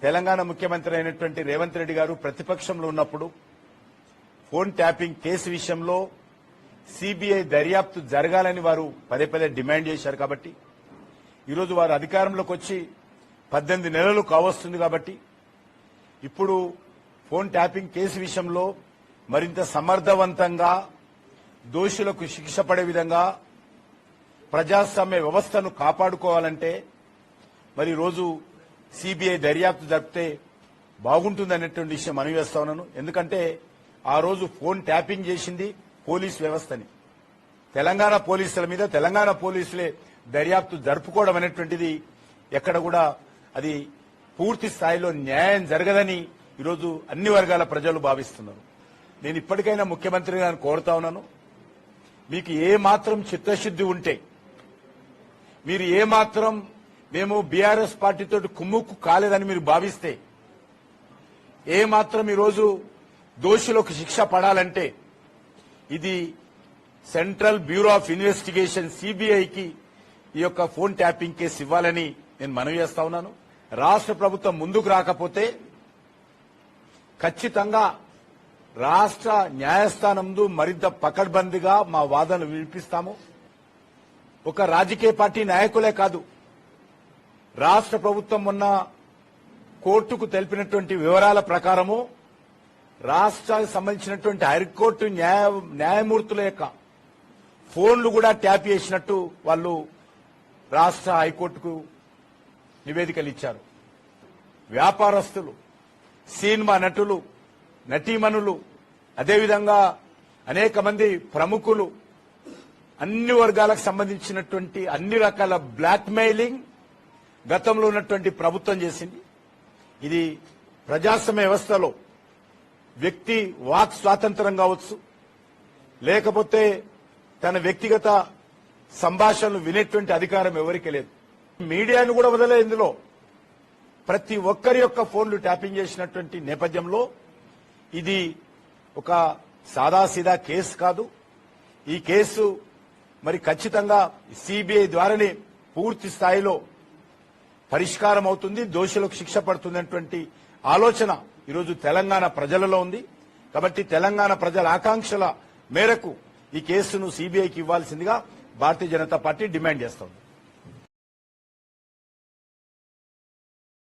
తెలంగాణ ముఖ్యమంత్రి అయినటువంటి రేవంత్ రెడ్డి గారు ప్రతిపక్షంలో ఉన్నప్పుడు ఫోన్ ట్యాపింగ్ కేసు విషయంలో సిబిఐ దర్యాప్తు జరగాలని వారు పదే పదే డిమాండ్ చేశారు. కాబట్టి ఈరోజు వారు అధికారంలోకి వచ్చి 18 నెలలు కావస్తుంది. కాబట్టి ఇప్పుడు ఫోన్ ట్యాపింగ్ కేసు విషయంలో మరింత సమర్థవంతంగా దోషులకు శిక్ష పడే విధంగా ప్రజాస్వామ్య వ్యవస్థను కాపాడుకోవాలంటే మరి రోజు సిబిఐ దర్యాప్తు జరిపితే బాగుంటుందనేటువంటి విషయం మనవి చేస్తా ఉన్నాను. ఎందుకంటే ఆ రోజు ఫోన్ ట్యాపింగ్ చేసింది పోలీస్ వ్యవస్థని. తెలంగాణ పోలీసుల మీద తెలంగాణ పోలీసులే దర్యాప్తు జరుపుకోవడం అనేటువంటిది ఎక్కడ కూడా అది పూర్తి స్థాయిలో న్యాయం జరగదని ఈరోజు అన్ని వర్గాల ప్రజలు భావిస్తున్నారు. నేను ఇప్పటికైనా ముఖ్యమంత్రి గారిని కోరుతా ఉన్నాను, మీకు ఏ మాత్రం చిత్తశుద్ధి ఉంటే, మీరు ఏ మాత్రం మేము బీఆర్ఎస్ పార్టీతో కుమ్ముక్కు కాలేదని మీరు భావిస్తే, ఏ మాత్రం ఈరోజు దోషులకు శిక్ష పడాలంటే ఇది సెంట్రల్ బ్యూరో ఆఫ్ ఇన్వెస్టిగేషన్ సిబిఐకి ఈ యొక్క ఫోన్ ట్యాపింగ్ కేసు ఇవ్వాలని నేను మనవి చేస్తా ఉన్నాను. రాష్ట్ర ప్రభుత్వం ముందుకు రాకపోతే ఖచ్చితంగా రాష్ట్ర న్యాయస్థానం ముందు మరింత పకడ్బందీగా మా వాదనలు వినిపిస్తాము. ఒక రాజకీయ పార్టీ నాయకులే కాదు, రాష్ట్ర ప్రభుత్వం మొన్న కోర్టుకు తెలిపినటువంటి వివరాల ప్రకారము రాష్ట్రానికి సంబంధించినటువంటి హైకోర్టు న్యాయమూర్తుల యొక్క ఫోన్లు కూడా ట్యాప్ చేసినట్టు వాళ్ళు రాష్ట్ర హైకోర్టుకు నివేదికలు ఇచ్చారు. వ్యాపారస్తులు, సినిమా నటులు, నటీమణులు, అదేవిధంగా అనేక మంది ప్రముఖులు, అన్ని వర్గాలకు సంబంధించినటువంటి అన్ని రకాల బ్లాక్ మెయిలింగ్ గతంలో ఉన్నటువంటి ప్రభుత్వం చేసింది. ఇది ప్రజాస్వామ్య వ్యవస్థలో వ్యక్తి వాక్ స్వాతంత్రం కావచ్చు, లేకపోతే తన వ్యక్తిగత సంభాషణలు వినేటువంటి అధికారం ఎవరికీ లేదు. మీడియాను కూడా వదలే. ఇందులో ప్రతి ఒక్కరి యొక్క ఫోన్లు ట్యాపింగ్ చేసినటువంటి నేపథ్యంలో ఇది ఒక సాదాసీదా కేసు కాదు. ఈ కేసు మరి ఖచ్చితంగా సిబిఐ ద్వారానే పూర్తి స్థాయిలో పరిష్కారం అవుతుంది, దోషులకు శిక్ష పడుతున్నటువంటి ఆలోచన ఈరోజు తెలంగాణ ప్రజలలో ఉంది. కాబట్టి తెలంగాణ ప్రజల ఆకాంక్షల మేరకు ఈ కేసును సిబిఐకి ఇవ్వాల్సిందిగా భారతీయ జనతా పార్టీ డిమాండ్ చేస్తోంది.